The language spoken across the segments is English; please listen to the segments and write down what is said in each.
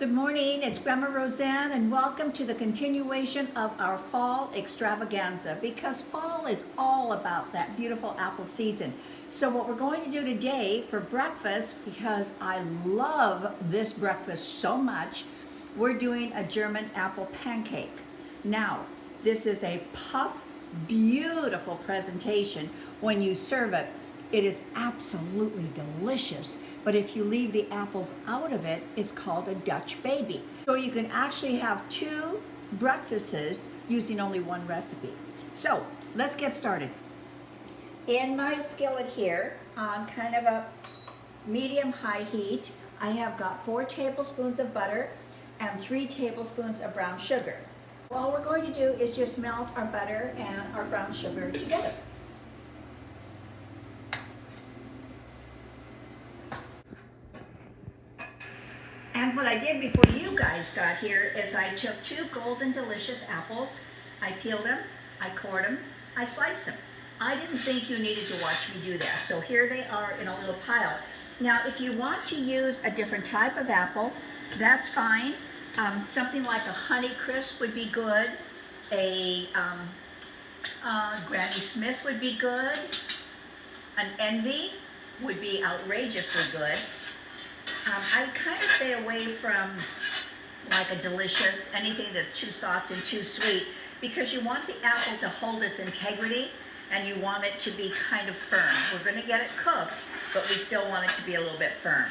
Good morning, it's Grandma Roseanne and welcome to the continuation of our fall extravaganza because fall is all about that beautiful apple season. So what we're going to do today for breakfast, because I love this breakfast so much, we're doing a German apple pancake. Now, this is a puff, beautiful presentation. When you serve it, it is absolutely delicious. But if you leave the apples out of it, it's called a Dutch baby. So you can actually have two breakfasts using only one recipe. So let's get started. In my skillet here, on kind of a medium-high heat, I have got 4 tablespoons of butter and 3 tablespoons of brown sugar. All we're going to do is just melt our butter and our brown sugar together. And what I did before you guys got here is I took 2 golden delicious apples, I peeled them, I cored them, I sliced them. I didn't think you needed to watch me do that, so here they are in a little pile. Now if you want to use a different type of apple, that's fine. Something like a Honey Crisp would be good, a Granny Smith would be good, an Envy would be outrageously good. I kind of stay away from like a Delicious, anything that's too soft and too sweet, because you want the apple to hold its integrity and you want it to be kind of firm. We're going to get it cooked, but we still want it to be a little bit firm.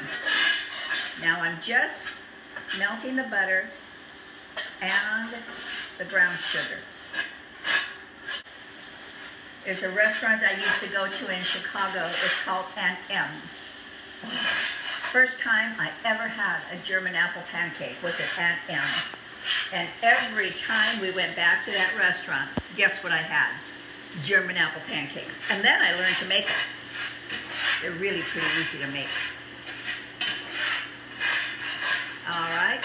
Now I'm just melting the butter and the brown sugar. There's a restaurant I used to go to in Chicago. It's called Aunt M's. First time I ever had a German apple pancake was at Aunt M's. And every time we went back to that restaurant, guess what I had? German apple pancakes. And then I learned to make it. They're really pretty easy to make. All right.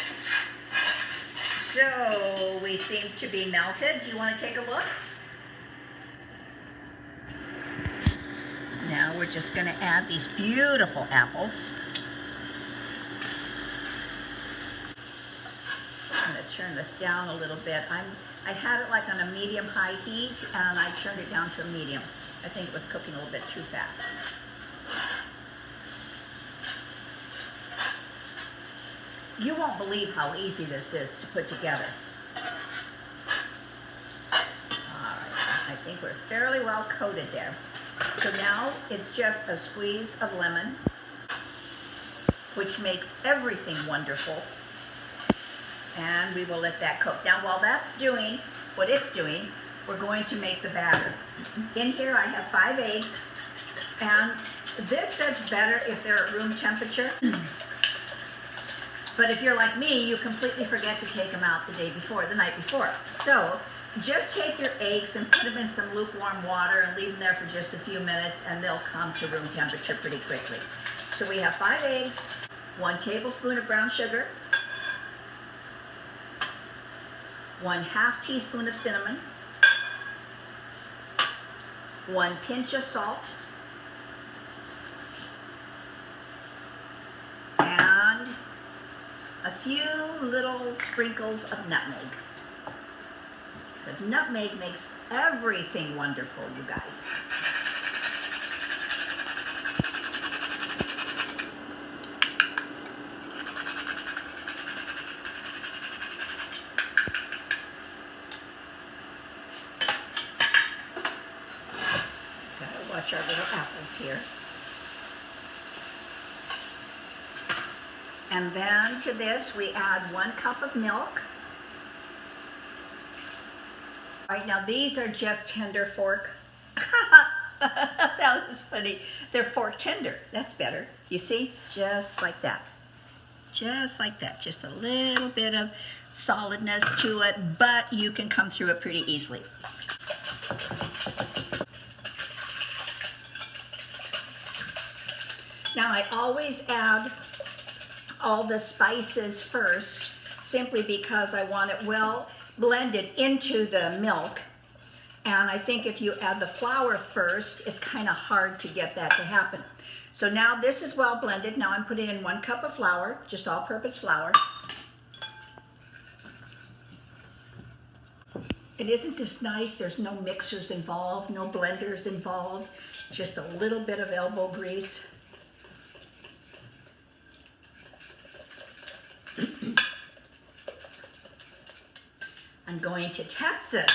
So we seem to be melted. Do you want to take a look? Now we're just going to add these beautiful apples. I'm going to turn this down a little bit. I had it like on a medium-high heat, and I turned it down to a medium. I think it was cooking a little bit too fast. You won't believe how easy this is to put together. All right, I think we're fairly well coated there. So now it's just a squeeze of lemon, which makes everything wonderful. And we will let that cook. Now while that's doing what it's doing, we're going to make the batter. In here I have 5 eggs, and this does better if they're at room temperature. But if you're like me, you completely forget to take them out the night before. So just take your eggs and put them in some lukewarm water and leave them there for just a few minutes, and they'll come to room temperature pretty quickly. So we have 5 eggs, 1 tablespoon of brown sugar, 1/2 teaspoon of cinnamon, 1 pinch of salt, and a few little sprinkles of nutmeg. Because nutmeg makes everything wonderful, you guys. Gotta watch our little apples here. And then to this we add 1 cup of milk. All right, now these are just tender fork. That was funny. They're fork tender. That's better. You see? Just like that. Just like that. Just a little bit of solidness to it, but you can come through it pretty easily. Now I always add all the spices first, simply because I want it well blended into the milk. And I think if you add the flour first, it's kind of hard to get that to happen. So now this is well blended. Now I'm putting in 1 cup of flour, just all-purpose flour. And isn't this nice? There's no mixers involved, no blenders involved, just a little bit of elbow grease. I'm going to Texas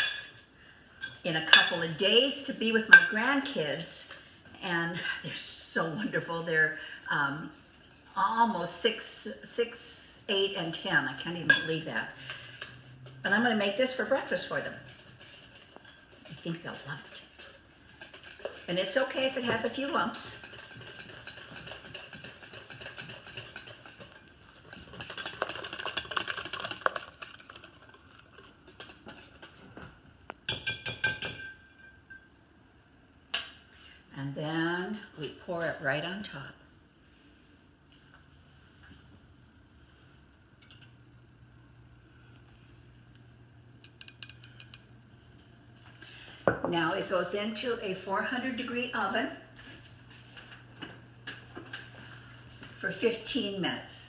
in a couple of days to be with my grandkids, and they're so wonderful. They're almost 6, 8, and 10. I can't even believe that. But I'm going to make this for breakfast for them. I think they'll love it. And it's okay if it has a few lumps. And then we pour it right on top. Now it goes into a 400-degree oven for 15 minutes.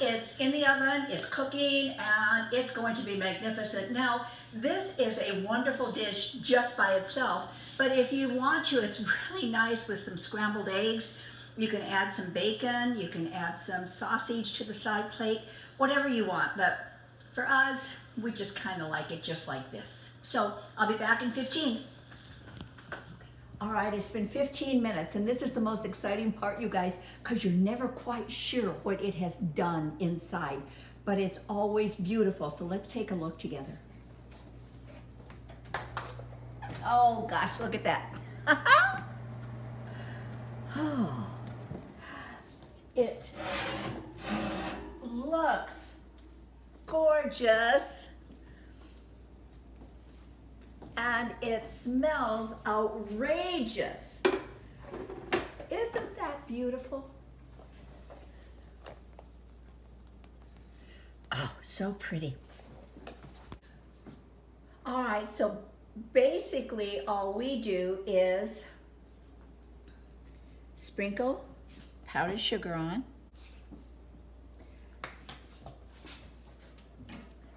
It's in the oven, it's cooking, and it's going to be magnificent. Now, this is a wonderful dish just by itself, but if you want to, it's really nice with some scrambled eggs. You can add some bacon, you can add some sausage to the side plate, whatever you want. But for us, we just kind of like it just like this. So I'll be back in 15. All right, it's been 15 minutes, and this is the most exciting part, you guys, because you're never quite sure what it has done inside, but it's always beautiful. So let's take a look together. Oh gosh, look at that. Oh, it looks gorgeous. And it smells outrageous. Isn't that beautiful? Oh, so pretty. All right, so basically all we do is sprinkle powdered sugar on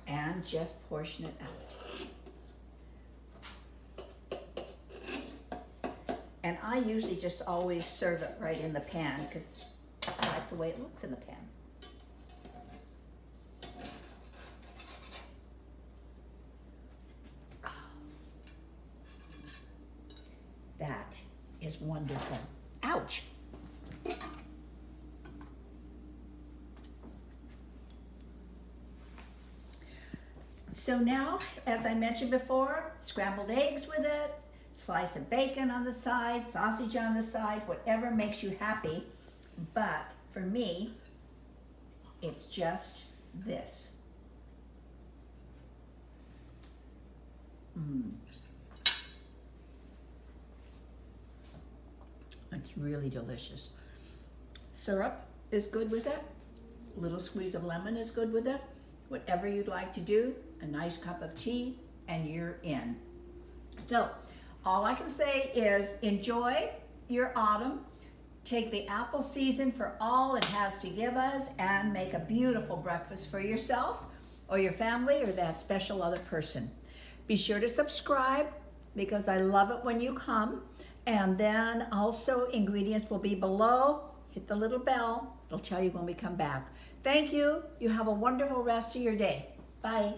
and just portion it out. And I usually just always serve it right in the pan because I like the way it looks in the pan. Oh, that is wonderful. Ouch. So now, as I mentioned before, scrambled eggs with it, slice of bacon on the side, sausage on the side, whatever makes you happy. But for me, it's just this. It's really delicious. Syrup is good with it. A little squeeze of lemon is good with it. Whatever you'd like to do, a nice cup of tea, and you're in. So, all I can say is enjoy your autumn, take the apple season for all it has to give us, and make a beautiful breakfast for yourself or your family or that special other person. Be sure to subscribe because I love it when you come. And then also ingredients will be below. Hit the little bell. It'll tell you when we come back. Thank you. You have a wonderful rest of your day. Bye.